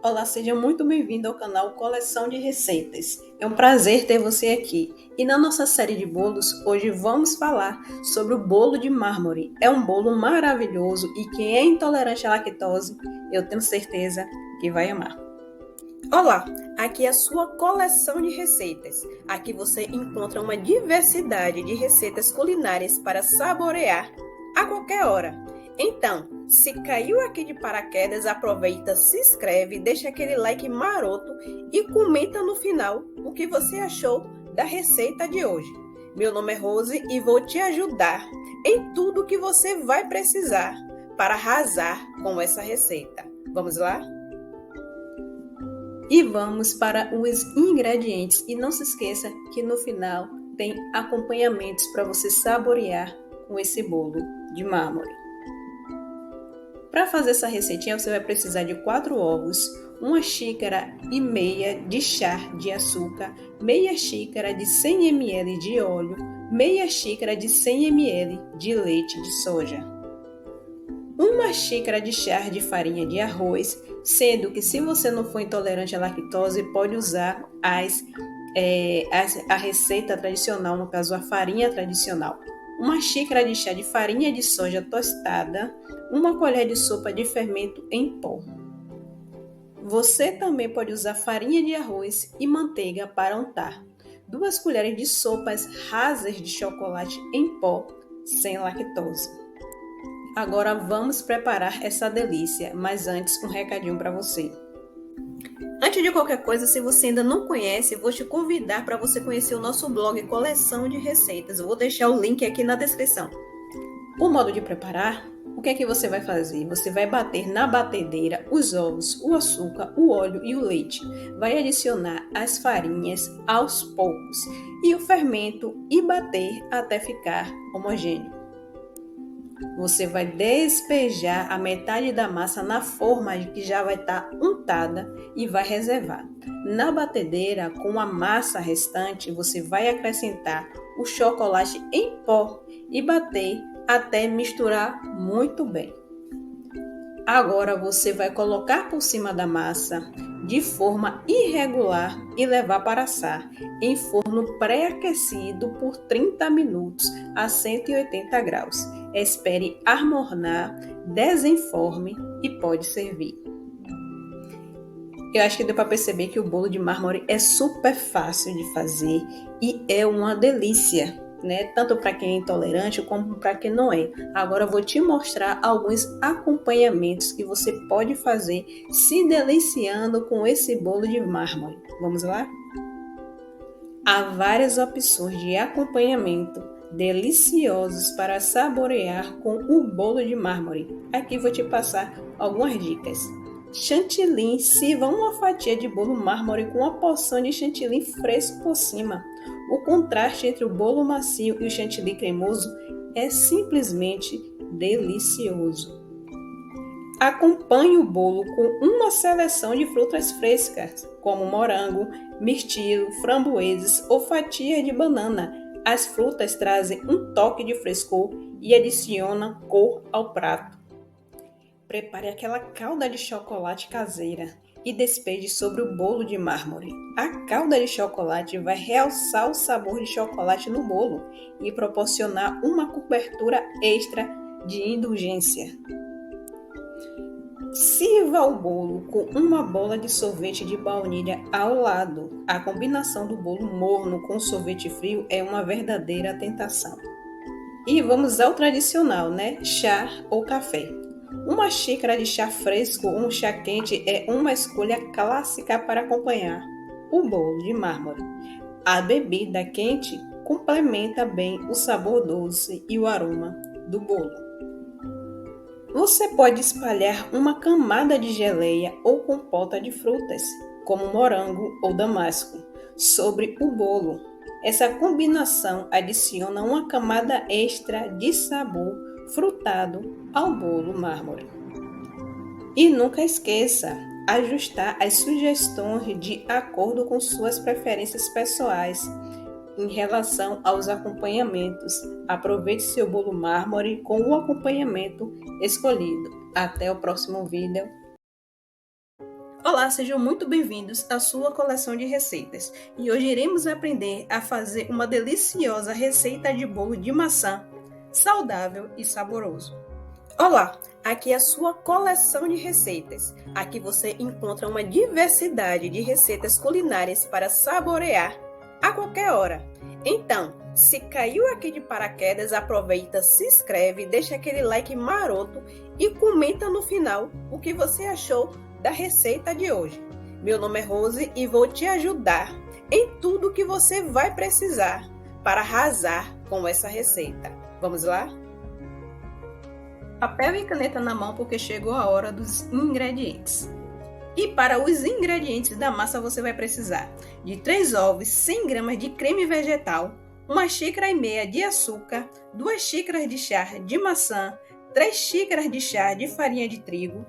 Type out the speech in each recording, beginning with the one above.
Olá, seja muito bem-vindo ao canal Coleção de Receitas. É um prazer ter você aqui. E na nossa série de bolos, hoje vamos falar sobre o bolo de mármore. É um bolo maravilhoso e quem é intolerante à lactose, eu tenho certeza que vai amar. Olá, aqui é a sua coleção de receitas. Aqui você encontra uma diversidade de receitas culinárias para saborear a qualquer hora. Então, se caiu aqui de paraquedas, aproveita, se inscreve, deixa aquele like maroto e comenta no final o que você achou da receita de hoje. Meu nome é Rose e vou te ajudar em tudo que você vai precisar para arrasar com essa receita. Vamos lá? E vamos para os ingredientes. E não se esqueça que no final tem acompanhamentos para você saborear com esse bolo de mármore. Para fazer essa receitinha, você vai precisar de 4 ovos, 1,5 xícaras de chá de açúcar, meia xícara de 100 ml de óleo, meia xícara de 100 ml de leite de soja. 1 xícara de chá de farinha de arroz, sendo que se você não for intolerante à lactose, pode usar a receita tradicional, no caso a farinha tradicional. 1 xícara de chá de farinha de soja tostada, 1 colher de sopa de fermento em pó. Você também pode usar farinha de arroz e manteiga para untar. 2 colheres de sopas rasas de chocolate em pó, sem lactose. Agora vamos preparar essa delícia, mas antes um recadinho para você. Antes de qualquer coisa, se você ainda não conhece, vou te convidar para você conhecer o nosso blog Coleção de Receitas. Eu vou deixar o link aqui na descrição. O modo de preparar, o que é que você vai fazer? Você vai bater na batedeira os ovos, o açúcar, o óleo e o leite. Vai adicionar as farinhas aos poucos e o fermento e bater até ficar homogêneo. Você vai despejar a metade da massa na forma que já vai estar untada e vai reservar. Na batedeira, com a massa restante, você vai acrescentar o chocolate em pó e bater até misturar muito bem. Agora você vai colocar por cima da massa de forma irregular e levar para assar em forno pré-aquecido por 30 minutos a 180 graus. Espere amornar, desenforme e pode servir. Eu acho que deu para perceber que o bolo de mármore é super fácil de fazer e é uma delícia, né? Tanto para quem é intolerante como para quem não é. Agora eu vou te mostrar alguns acompanhamentos que você pode fazer se deliciando com esse bolo de mármore. Vamos lá? Há várias opções de acompanhamento deliciosos para saborear com o bolo de mármore. Aqui vou te passar algumas dicas. Chantilly, sirva uma fatia de bolo mármore com uma porção de chantilly fresco por cima. O contraste entre o bolo macio e o chantilly cremoso é simplesmente delicioso. Acompanhe o bolo com uma seleção de frutas frescas, como morango, mirtilo, framboesas ou fatia de banana. As frutas trazem um toque de frescor e adicionam cor ao prato. Prepare aquela calda de chocolate caseira e despeje sobre o bolo de mármore. A calda de chocolate vai realçar o sabor de chocolate no bolo e proporcionar uma cobertura extra de indulgência. Sirva o bolo com uma bola de sorvete de baunilha ao lado. A combinação do bolo morno com sorvete frio é uma verdadeira tentação. E vamos ao tradicional, né? Chá ou café. 1 xícara de chá fresco ou um chá quente é uma escolha clássica para acompanhar o bolo de mármore. A bebida quente complementa bem o sabor doce e o aroma do bolo. Você pode espalhar uma camada de geleia ou compota de frutas, como morango ou damasco, sobre o bolo. Essa combinação adiciona uma camada extra de sabor frutado ao bolo mármore. E nunca esqueça, ajustar as sugestões de acordo com suas preferências pessoais em relação aos acompanhamentos. Aproveite seu bolo mármore com o acompanhamento escolhido. Até o próximo vídeo. Olá, sejam muito bem-vindos à sua coleção de receitas. E hoje iremos aprender a fazer uma deliciosa receita de bolo de maçã, saudável e saboroso. Olá, aqui é a sua coleção de receitas. Aqui você encontra uma diversidade de receitas culinárias para saborear a qualquer hora. Então, se caiu aqui de paraquedas, aproveita, se inscreve, deixa aquele like maroto e comenta no final o que você achou da receita de hoje. Meu nome é Rose e vou te ajudar em tudo que você vai precisar para arrasar com essa receita. Vamos lá? Papel e caneta na mão porque chegou a hora dos ingredientes. E para os ingredientes da massa você vai precisar de 3 ovos, 100 gramas de creme vegetal, 1,5 xícaras de açúcar, 2 xícaras de chá de maçã, 3 xícaras de chá de farinha de trigo.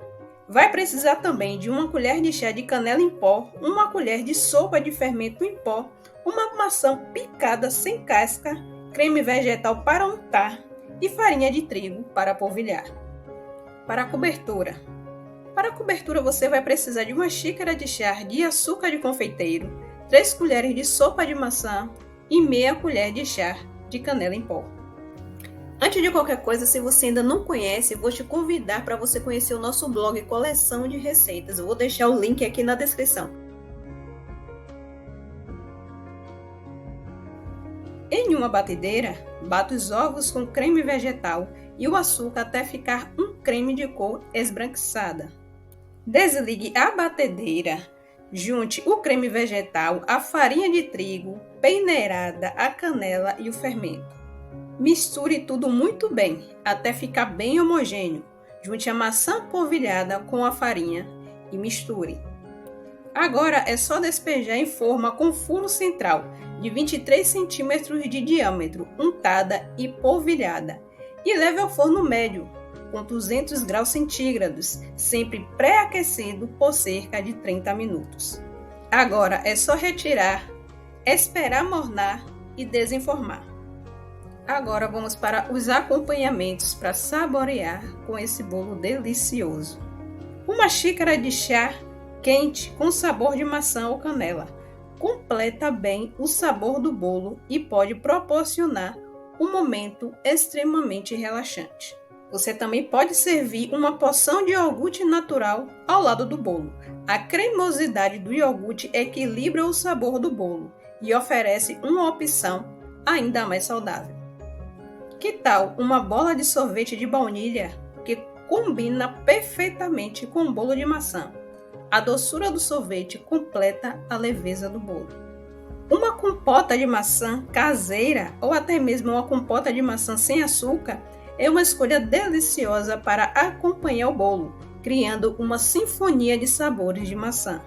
Vai precisar também de 1 colher de chá de canela em pó, 1 colher de sopa de fermento em pó, uma maçã picada sem casca, creme vegetal para untar e farinha de trigo para polvilhar. Para a cobertura. Para a cobertura você vai precisar de 1 xícara de chá de açúcar de confeiteiro, 3 colheres de sopa de maçã e meia colher de chá de canela em pó. Antes de qualquer coisa, se você ainda não conhece, vou te convidar para você conhecer o nosso blog Coleção de Receitas. Eu vou deixar o link aqui na descrição. Em uma batedeira, bata os ovos com creme vegetal e o açúcar até ficar um creme de cor esbranquiçada. Desligue a batedeira, junte o creme vegetal, a farinha de trigo, peneirada, a canela e o fermento. Misture tudo muito bem, até ficar bem homogêneo. Junte a maçã polvilhada com a farinha e misture. Agora é só despejar em forma com furo central de 23 centímetros de diâmetro, untada e polvilhada. E leve ao forno médio, com 200 graus centígrados, sempre pré-aquecido por cerca de 30 minutos. Agora é só retirar, esperar mornar e desenformar. Agora vamos para os acompanhamentos para saborear com esse bolo delicioso. 1 xícara de chá quente com sabor de maçã ou canela. Completa bem o sabor do bolo e pode proporcionar um momento extremamente relaxante. Você também pode servir uma porção de iogurte natural ao lado do bolo. A cremosidade do iogurte equilibra o sabor do bolo e oferece uma opção ainda mais saudável. Que tal uma bola de sorvete de baunilha que combina perfeitamente com o bolo de maçã? A doçura do sorvete completa a leveza do bolo. Uma compota de maçã caseira ou até mesmo uma compota de maçã sem açúcar é uma escolha deliciosa para acompanhar o bolo, criando uma sinfonia de sabores de maçã.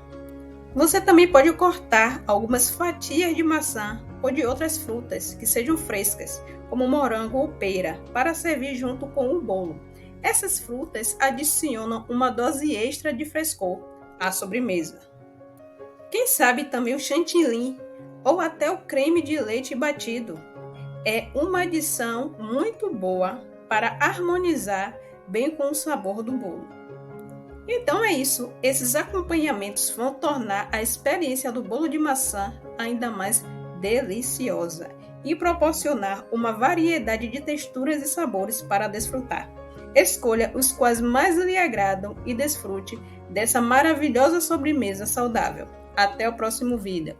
Você também pode cortar algumas fatias de maçã ou de outras frutas que sejam frescas, como morango ou pera, para servir junto com o bolo. Essas frutas adicionam uma dose extra de frescor à sobremesa. Quem sabe também o chantilly ou até o creme de leite batido. É uma adição muito boa para harmonizar bem com o sabor do bolo. Então é isso, esses acompanhamentos vão tornar a experiência do bolo de maçã ainda mais deliciosa e proporcionar uma variedade de texturas e sabores para desfrutar. Escolha os quais mais lhe agradam e desfrute dessa maravilhosa sobremesa saudável. Até o próximo vídeo.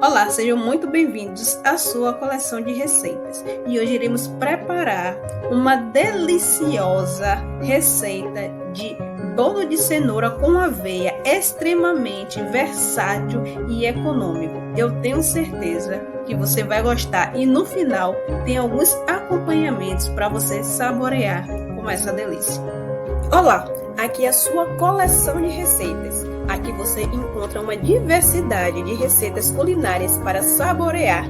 Olá, sejam muito bem-vindos à sua coleção de receitas. E hoje iremos preparar uma deliciosa receita de bolo de cenoura com aveia, extremamente versátil e econômico. Eu tenho certeza que você vai gostar e no final tem alguns acompanhamentos para você saborear com essa delícia. Olá, aqui é a sua coleção de receitas. Aqui você encontra uma diversidade de receitas culinárias para saborear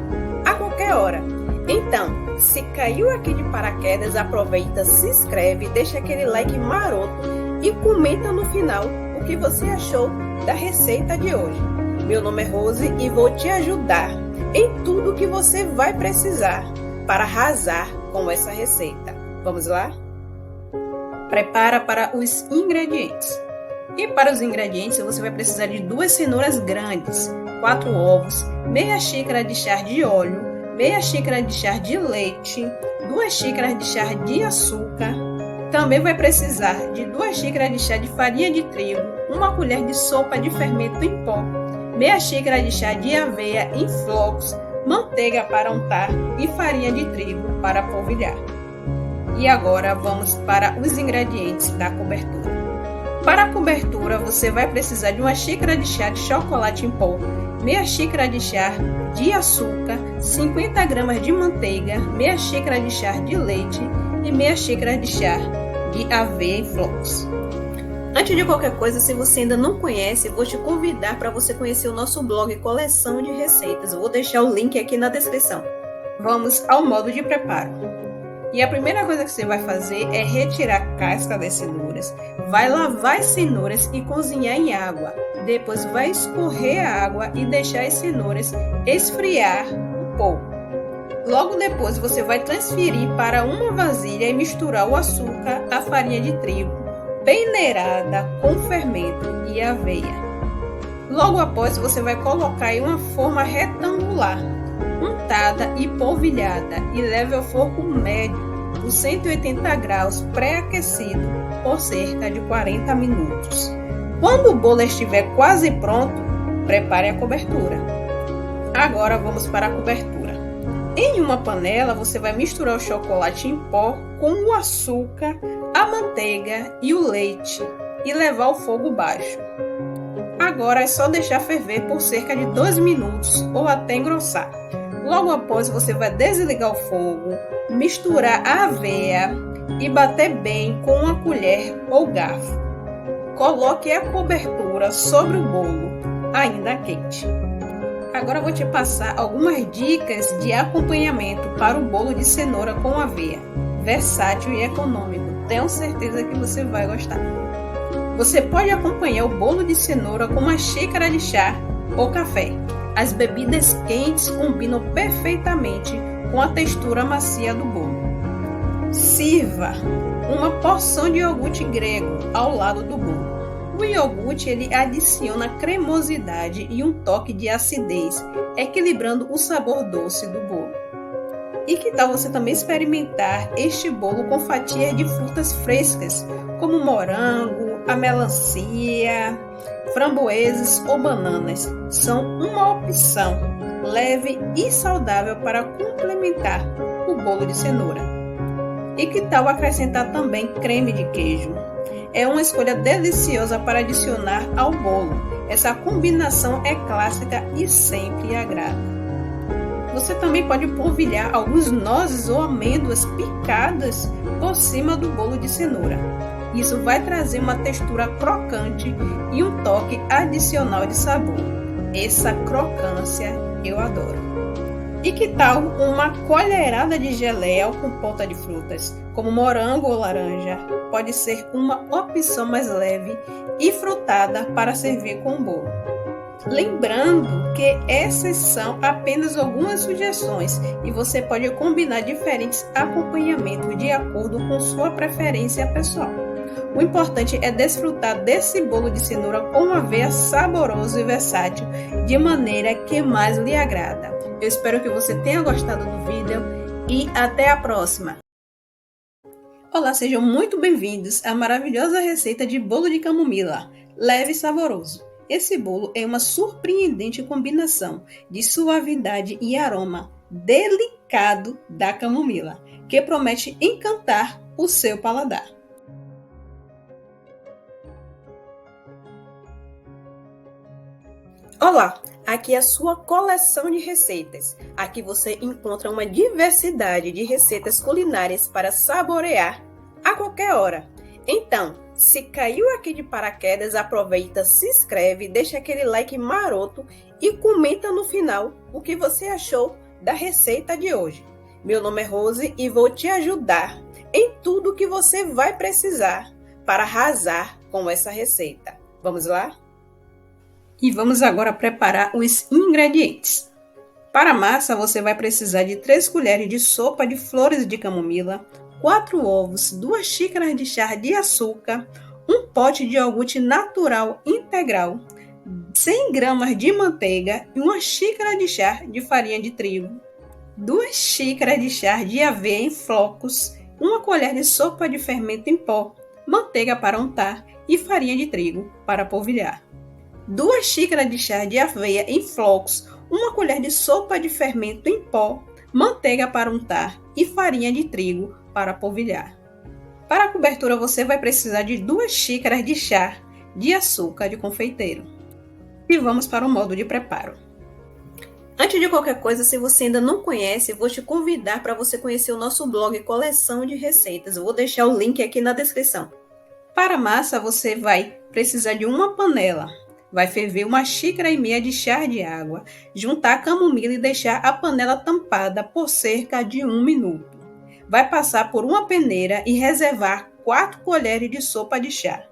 a qualquer hora. Então, se caiu aqui de paraquedas, aproveita, se inscreve, deixa aquele like maroto e comenta no final o que você achou da receita de hoje. Meu nome é Rose e vou te ajudar em tudo que você vai precisar para arrasar com essa receita. Vamos lá? Prepara para os ingredientes. E para os ingredientes, você vai precisar de 2 cenouras grandes, 4 ovos, meia xícara de chá de óleo, meia xícara de chá de leite, 2 xícaras de chá de açúcar. Também vai precisar de 2 xícaras de chá de farinha de trigo, 1 colher de sopa de fermento em pó, meia xícara de chá de aveia em flocos, manteiga para untar e farinha de trigo para polvilhar. E agora vamos para os ingredientes da cobertura. Para a cobertura, você vai precisar de 1 xícara de chá de chocolate em pó, meia xícara de chá de açúcar, 50 gramas de manteiga, meia xícara de chá de leite e meia xícara de chá de aveia em flocos. Antes de qualquer coisa, se você ainda não conhece, vou te convidar para você conhecer o nosso blog Coleção de Receitas. Vou deixar o link aqui na descrição. Vamos ao modo de preparo. E a primeira coisa que você vai fazer é retirar a casca das cenouras, vai lavar as cenouras e cozinhar em água. Depois vai escorrer a água e deixar as cenouras esfriar um pouco. Logo depois você vai transferir para uma vasilha e misturar o açúcar, a farinha de trigo, peneirada com fermento e aveia. Logo após você vai colocar em uma forma retangular, untada e polvilhada e leve ao fogo médio por 180 graus pré-aquecido por cerca de 40 minutos. Quando o bolo estiver quase pronto, prepare a cobertura. Agora vamos para a cobertura. Em uma panela você vai misturar o chocolate em pó com o açúcar, a manteiga e o leite e levar ao fogo baixo. Agora é só deixar ferver por cerca de 2 minutos ou até engrossar. Logo após você vai desligar o fogo, misturar a aveia e bater bem com uma colher ou garfo. Coloque a cobertura sobre o bolo, ainda quente. Agora eu vou te passar algumas dicas de acompanhamento para o bolo de cenoura com aveia. Versátil e econômico, tenho certeza que você vai gostar. Você pode acompanhar o bolo de cenoura com 1 xícara de chá ou café. As bebidas quentes combinam perfeitamente com a textura macia do bolo. Sirva 1 porção de iogurte grego ao lado do bolo. O iogurte ele adiciona cremosidade e um toque de acidez, equilibrando o sabor doce do bolo. E que tal você também experimentar este bolo com fatias de frutas frescas, como morango, a melancia, framboesas ou bananas? São uma opção leve e saudável para complementar o bolo de cenoura. E que tal acrescentar também creme de queijo? É uma escolha deliciosa para adicionar ao bolo. Essa combinação é clássica e sempre agrada. Você também pode polvilhar alguns nozes ou amêndoas picadas por cima do bolo de cenoura. Isso vai trazer uma textura crocante e um toque adicional de sabor. Essa crocância eu adoro. E que tal uma colherada de geleia ou compota de frutas, como morango ou laranja? Pode ser uma opção mais leve e frutada para servir com o bolo. Lembrando que essas são apenas algumas sugestões e você pode combinar diferentes acompanhamentos de acordo com sua preferência pessoal. O importante é desfrutar desse bolo de cenoura com aveia saboroso e versátil, de maneira que mais lhe agrada. Eu espero que você tenha gostado do vídeo e até a próxima! Olá, sejam muito bem-vindos à maravilhosa receita de bolo de camomila, leve e saboroso. Esse bolo é uma surpreendente combinação de suavidade e aroma delicado da camomila, que promete encantar o seu paladar. Olá, aqui é a sua coleção de receitas. Aqui você encontra uma diversidade de receitas culinárias para saborear a qualquer hora. Então, se caiu aqui de paraquedas, aproveita, se inscreve, deixa aquele like maroto e comenta no final o que você achou da receita de hoje. Meu nome é Rose e vou te ajudar em tudo que você vai precisar para arrasar com essa receita. Vamos lá? E vamos agora preparar os ingredientes. Para a massa, você vai precisar de 3 colheres de sopa de flores de camomila, 4 ovos, 2 xícaras de chá de açúcar, um pote de iogurte natural integral, 100 gramas de manteiga e uma xícara de chá de farinha de trigo, 2 xícaras de chá de aveia em flocos, uma colher de sopa de fermento em pó, manteiga para untar e farinha de trigo para polvilhar. 2 xícaras de chá de aveia em flocos, uma colher de sopa de fermento em pó, manteiga para untar e farinha de trigo para polvilhar. Para a cobertura você vai precisar de 2 xícaras de chá de açúcar de confeiteiro. E vamos para o modo de preparo. Antes de qualquer coisa, se você ainda não conhece, vou te convidar para você conhecer o nosso blog Coleção de Receitas. Eu vou deixar o link aqui na descrição. Para a massa, você vai precisar de uma panela. Vai ferver 1,5 xícaras de chá de água. Juntar a camomila e deixar a panela tampada por cerca de 1 minuto. Vai passar por uma peneira e reservar 4 colheres de sopa de chá.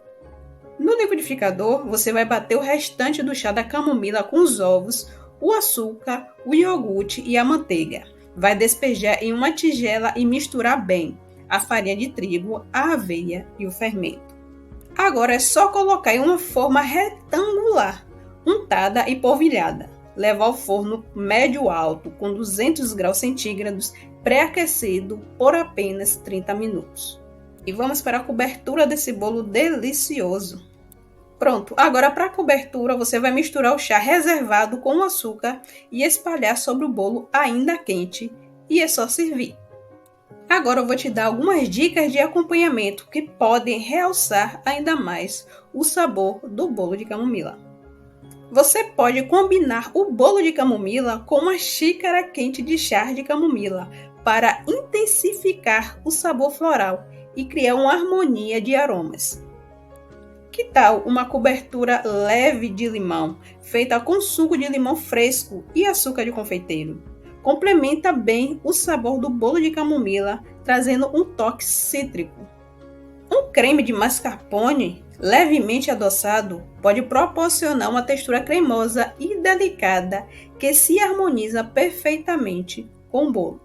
No liquidificador, você vai bater o restante do chá da camomila com os ovos, o açúcar, o iogurte e a manteiga. Vai despejar em uma tigela e misturar bem a farinha de trigo, a aveia e o fermento. Agora é só colocar em uma forma retangular, untada e polvilhada. Levar ao forno médio-alto com 200 graus centígrados, pré-aquecido por apenas 30 minutos. E vamos para a cobertura desse bolo delicioso. Pronto, agora para a cobertura você vai misturar o chá reservado com o açúcar e espalhar sobre o bolo ainda quente, e é só servir. Agora eu vou te dar algumas dicas de acompanhamento que podem realçar ainda mais o sabor do bolo de camomila. Você pode combinar o bolo de camomila com uma xícara quente de chá de camomila para intensificar o sabor floral e criar uma harmonia de aromas. Que tal uma cobertura leve de limão, feita com suco de limão fresco e açúcar de confeiteiro? Complementa bem o sabor do bolo de camomila, trazendo um toque cítrico. Um creme de mascarpone, levemente adoçado, pode proporcionar uma textura cremosa e delicada que se harmoniza perfeitamente com o bolo.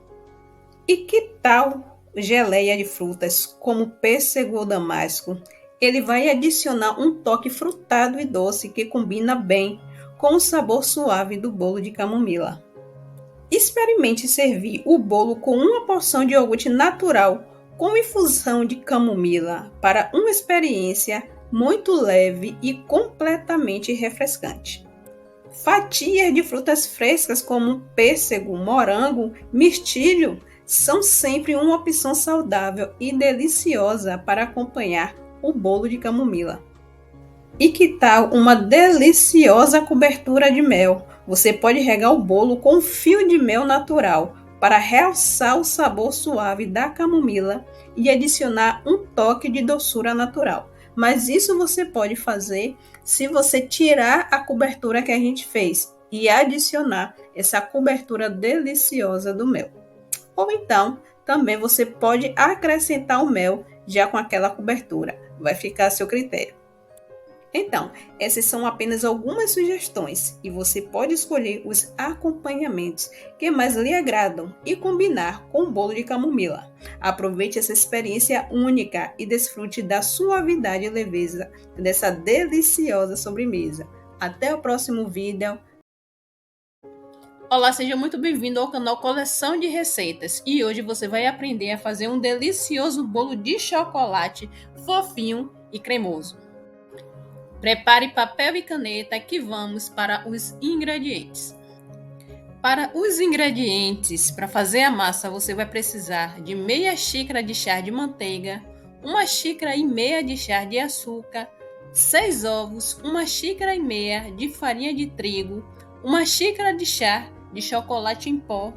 E que tal geleia de frutas, como pêssego ou damasco? Ele vai adicionar um toque frutado e doce que combina bem com o sabor suave do bolo de camomila. Experimente servir o bolo com uma porção de iogurte natural com infusão de camomila para uma experiência muito leve e completamente refrescante. Fatias de frutas frescas como pêssego, morango, mirtilho são sempre uma opção saudável e deliciosa para acompanhar o bolo de camomila. E que tal uma deliciosa cobertura de mel? Você pode regar o bolo com um fio de mel natural para realçar o sabor suave da camomila e adicionar um toque de doçura natural. Mas isso você pode fazer se você tirar a cobertura que a gente fez e adicionar essa cobertura deliciosa do mel. Ou então, também você pode acrescentar o mel já com aquela cobertura. Vai ficar a seu critério. Então, essas são apenas algumas sugestões e você pode escolher os acompanhamentos que mais lhe agradam e combinar com o bolo de camomila. Aproveite essa experiência única e desfrute da suavidade e leveza dessa deliciosa sobremesa. Até o próximo vídeo. Olá, seja muito bem-vindo ao canal Coleção de Receitas e hoje você vai aprender a fazer um delicioso bolo de chocolate fofinho e cremoso. Prepare papel e caneta que vamos para os ingredientes. Para os ingredientes, para fazer a massa, você vai precisar de meia xícara de chá de manteiga, 1,5 xícaras de chá de açúcar, 6 ovos, 1,5 xícaras de farinha de trigo, 1 xícara de chá de chocolate em pó.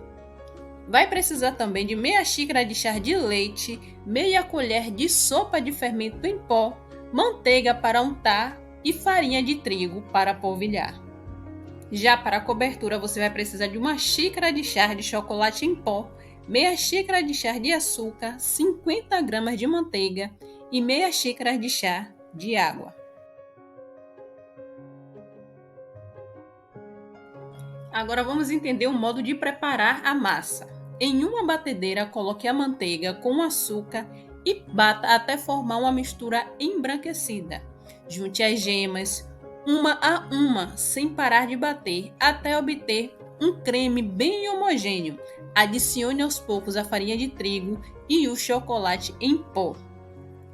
Vai precisar também de meia xícara de chá de leite, meia colher de sopa de fermento em pó, manteiga para untar e farinha de trigo para polvilhar. Já para a cobertura, você vai precisar de 1 xícara de chá de chocolate em pó, meia xícara de chá de açúcar, 50 gramas de manteiga e meia xícara de chá de água. Agora vamos entender o modo de preparar a massa. Em uma batedeira, coloque a manteiga com açúcar e bata até formar uma mistura embranquecida. Junte as gemas uma a uma, sem parar de bater, até obter um creme bem homogêneo. Adicione aos poucos a farinha de trigo e o chocolate em pó,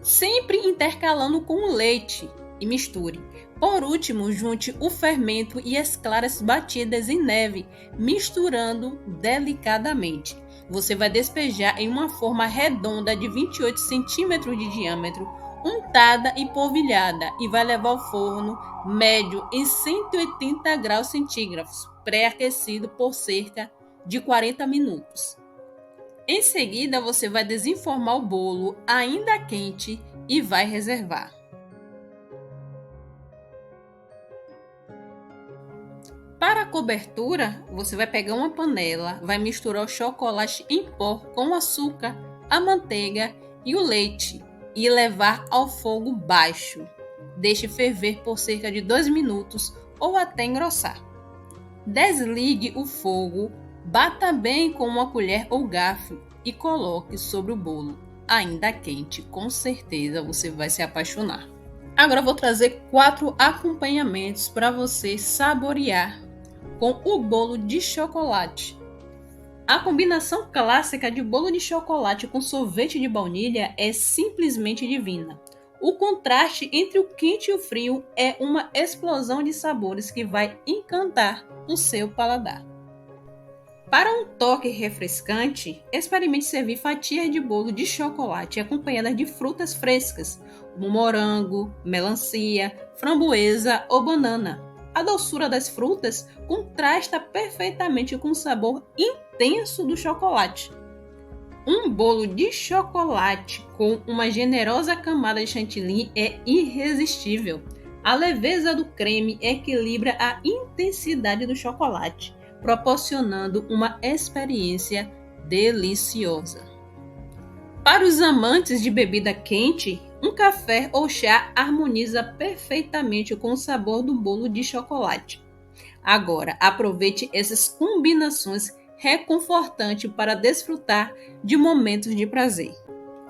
sempre intercalando com o leite, e misture. Por último, junte o fermento e as claras batidas em neve, misturando delicadamente. Você vai despejar em uma forma redonda de 28 centímetros de diâmetro, untada e polvilhada, e vai levar ao forno médio em 180 graus centígrados, pré-aquecido por cerca de 40 minutos. Em seguida, você vai desenformar o bolo ainda quente e vai reservar. Para a cobertura, você vai pegar uma panela, vai misturar o chocolate em pó com o açúcar, a manteiga e o leite e levar ao fogo baixo. Deixe ferver por cerca de 2 minutos ou até engrossar. Desligue o fogo, bata bem com uma colher ou garfo e coloque sobre o bolo. Ainda quente, com certeza você vai se apaixonar. Agora eu vou trazer 4 acompanhamentos para você saborear com o bolo de chocolate. A combinação clássica de bolo de chocolate com sorvete de baunilha é simplesmente divina. O contraste entre o quente e o frio é uma explosão de sabores que vai encantar o seu paladar. Para um toque refrescante, experimente servir fatias de bolo de chocolate acompanhadas de frutas frescas, como morango, melancia, framboesa ou banana. A doçura das frutas contrasta perfeitamente com o sabor intenso do chocolate. Um bolo de chocolate com uma generosa camada de chantilly é irresistível. A leveza do creme equilibra a intensidade do chocolate, proporcionando uma experiência deliciosa. Para os amantes de bebida quente, um café ou chá harmoniza perfeitamente com o sabor do bolo de chocolate. Agora, aproveite essas combinações reconfortantes para desfrutar de momentos de prazer.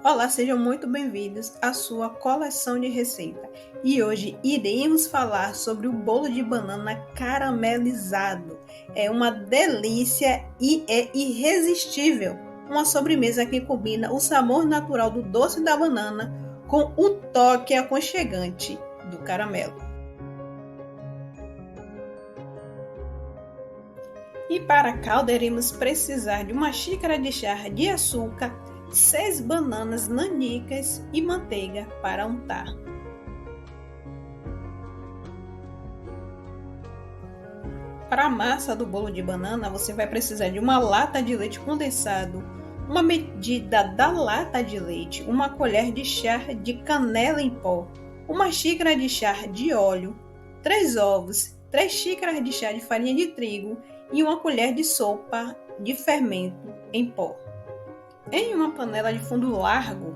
Olá, sejam muito bem-vindos à sua coleção de receita. E hoje iremos falar sobre o bolo de banana caramelizado. É uma delícia e é irresistível. Uma sobremesa que combina o sabor natural do doce da banana com o toque aconchegante do caramelo. E para a calda iremos precisar de uma xícara de chá de açúcar, 6 bananas nanicas e manteiga para untar. Para a massa do bolo de banana, você vai precisar de uma lata de leite condensado, uma medida da lata de leite, uma colher de chá de canela em pó, uma xícara de chá de óleo, 3 ovos, 3 xícaras de chá de farinha de trigo e uma colher de sopa de fermento em pó. Em uma panela de fundo largo,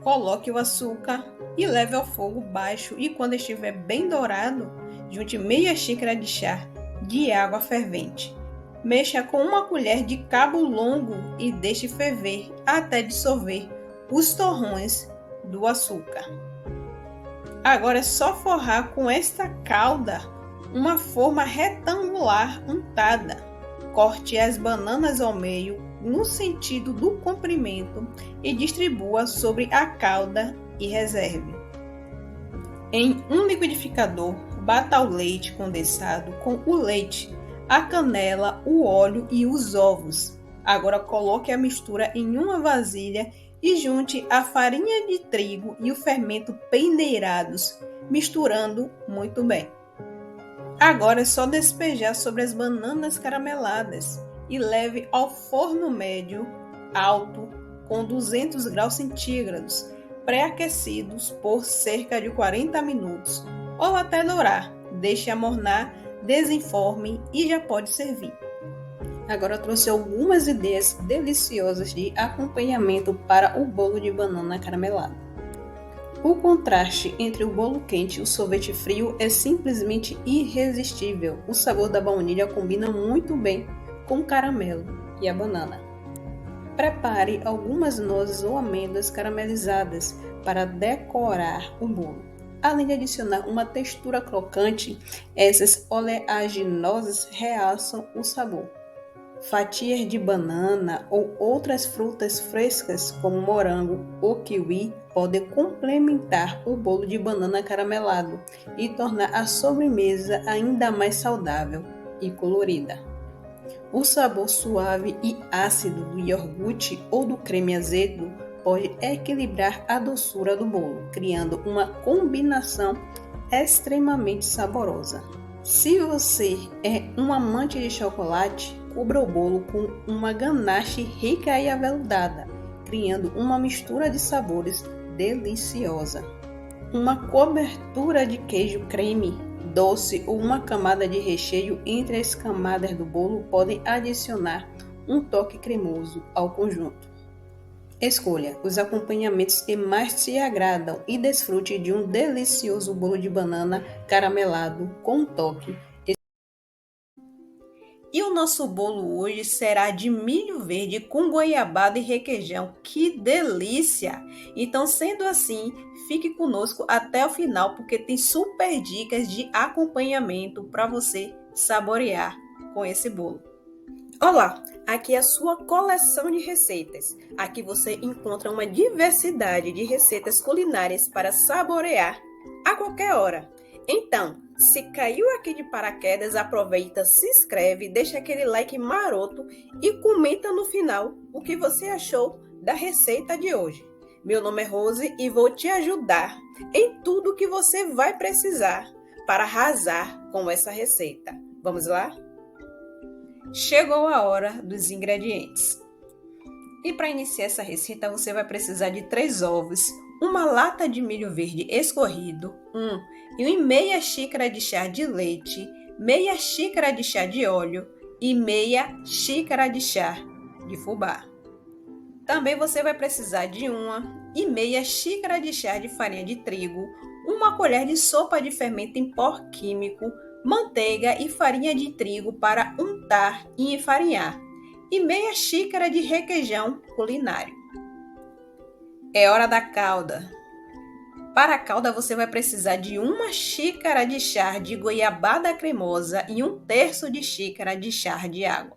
coloque o açúcar e leve ao fogo baixo e quando estiver bem dourado, junte meia xícara de chá de água fervente. Mexa com uma colher de cabo longo e deixe ferver até dissolver os torrões do açúcar. Agora é só forrar com esta calda uma forma retangular untada. Corte as bananas ao meio no sentido do comprimento e distribua sobre a calda e reserve. Em um liquidificador, bata o leite condensado com o leite, a canela, o óleo e os ovos. Agora coloque a mistura em uma vasilha e junte a farinha de trigo e o fermento peneirados, misturando muito bem. Agora é só despejar sobre as bananas carameladas e leve ao forno médio alto com 200 graus centígrados, pré-aquecidos por cerca de 40 minutos ou até dourar. Deixe amornar, desenforme e já pode servir. Agora eu trouxe algumas ideias deliciosas de acompanhamento para o bolo de banana caramelado. O contraste entre o bolo quente e o sorvete frio é simplesmente irresistível. O sabor da baunilha combina muito bem com o caramelo e a banana. Prepare algumas nozes ou amêndoas caramelizadas para decorar o bolo. Além de adicionar uma textura crocante, essas oleaginosas realçam o sabor. Fatias de banana ou outras frutas frescas, como morango ou kiwi, podem complementar o bolo de banana caramelado e tornar a sobremesa ainda mais saudável e colorida. O sabor suave e ácido do iogurte ou do creme azedo pode equilibrar a doçura do bolo, criando uma combinação extremamente saborosa. Se você é um amante de chocolate, cubra o bolo com uma ganache rica e aveludada, criando uma mistura de sabores deliciosa. Uma cobertura de queijo creme doce ou uma camada de recheio entre as camadas do bolo podem adicionar um toque cremoso ao conjunto. Escolha os acompanhamentos que mais te agradam e desfrute de um delicioso bolo de banana caramelado com um toque. E o nosso bolo hoje será de milho verde com goiabada e requeijão. Que delícia! Então, sendo assim, fique conosco até o final, porque tem super dicas de acompanhamento para você saborear com esse bolo. Olá, aqui é a sua coleção de receitas. Aqui você encontra uma diversidade de receitas culinárias para saborear a qualquer hora. Então, se caiu aqui de paraquedas, aproveita, se inscreve, deixa aquele like maroto e comenta no final o que você achou da receita de hoje. Meu nome é Rose e vou te ajudar em tudo que você vai precisar para arrasar com essa receita. Vamos lá? Chegou a hora dos ingredientes. E para iniciar essa receita, você vai precisar de 3 ovos, uma lata de milho verde escorrido, e meia xícara de chá de leite, meia xícara de chá de óleo e meia xícara de chá de fubá. Também você vai precisar de meia xícara de chá de farinha de trigo, uma colher de sopa de fermento em pó químico, manteiga e farinha de trigo para untar e enfarinhar, e meia xícara de requeijão culinário. É hora da calda. Para a calda, você vai precisar de uma xícara de chá de goiabada cremosa e 1/3 de xícara de chá de água.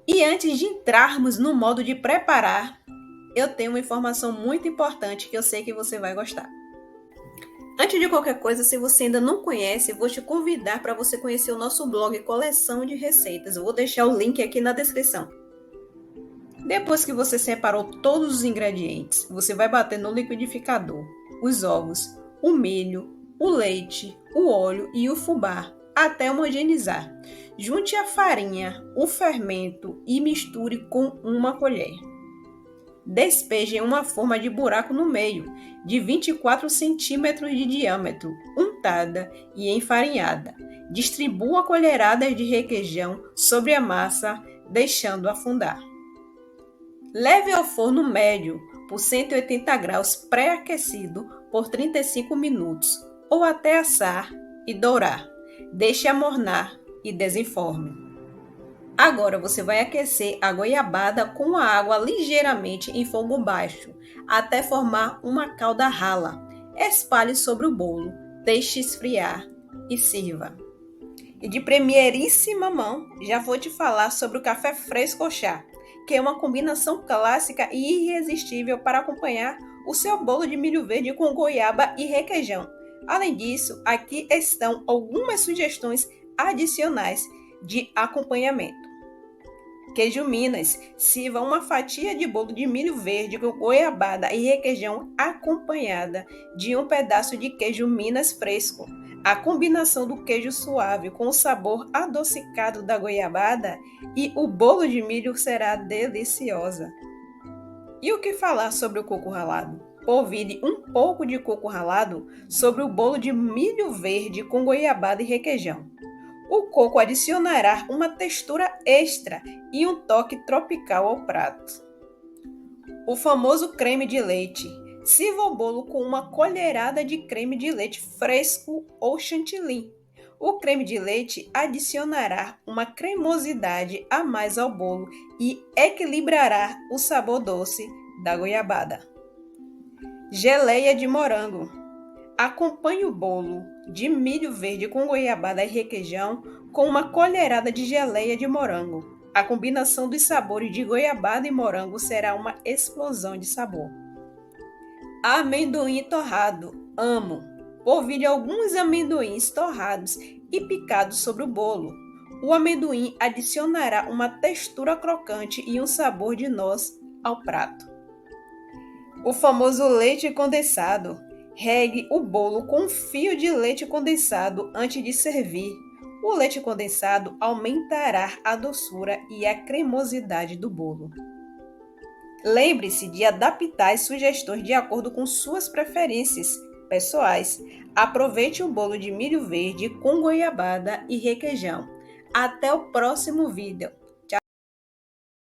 E antes de entrarmos no modo de preparar, eu tenho uma informação muito importante que eu sei que você vai gostar. Antes de qualquer coisa, se você ainda não conhece, eu vou te convidar para você conhecer o nosso blog Coleção de Receitas. Eu vou deixar o link aqui na descrição. Depois que você separou todos os ingredientes, você vai bater no liquidificador os ovos, o milho, o leite, o óleo e o fubá até homogeneizar. Junte a farinha, o fermento e misture com uma colher. Despeje em uma forma de buraco no meio, de 24 centímetros de diâmetro, untada e enfarinhada. Distribua colheradas de requeijão sobre a massa, deixando afundar. Leve ao forno médio por 180 graus pré-aquecido por 35 minutos ou até assar e dourar. Deixe amornar e desenforme. Agora você vai aquecer a goiabada com a água ligeiramente em fogo baixo até formar uma calda rala. Espalhe sobre o bolo, deixe esfriar e sirva. E de primeiríssima mão, já vou te falar sobre o café fresco ou chá, que é uma combinação clássica e irresistível para acompanhar o seu bolo de milho verde com goiaba e requeijão. Além disso, aqui estão algumas sugestões adicionais de acompanhamento. Queijo Minas. Sirva uma fatia de bolo de milho verde com goiabada e requeijão acompanhada de um pedaço de queijo Minas fresco. A combinação do queijo suave com o sabor adocicado da goiabada e o bolo de milho será deliciosa. E o que falar sobre o coco ralado? Polvilhe um pouco de coco ralado sobre o bolo de milho verde com goiabada e requeijão. O coco adicionará uma textura extra e um toque tropical ao prato. O famoso creme de leite. Sirva o bolo com uma colherada de creme de leite fresco ou chantilly. O creme de leite adicionará uma cremosidade a mais ao bolo e equilibrará o sabor doce da goiabada. Geleia de morango. Acompanhe o bolo de milho verde com goiabada e requeijão com uma colherada de geleia de morango. A combinação dos sabores de goiabada e morango será uma explosão de sabor. Amendoim torrado. Amo. Polvilhe alguns amendoins torrados e picados sobre o bolo. O amendoim adicionará uma textura crocante e um sabor de noz ao prato. O famoso leite condensado. Regue o bolo com um fio de leite condensado antes de servir. O leite condensado aumentará a doçura e a cremosidade do bolo. Lembre-se de adaptar as sugestões de acordo com suas preferências pessoais. Aproveite o bolo de milho verde com goiabada e requeijão. Até o próximo vídeo!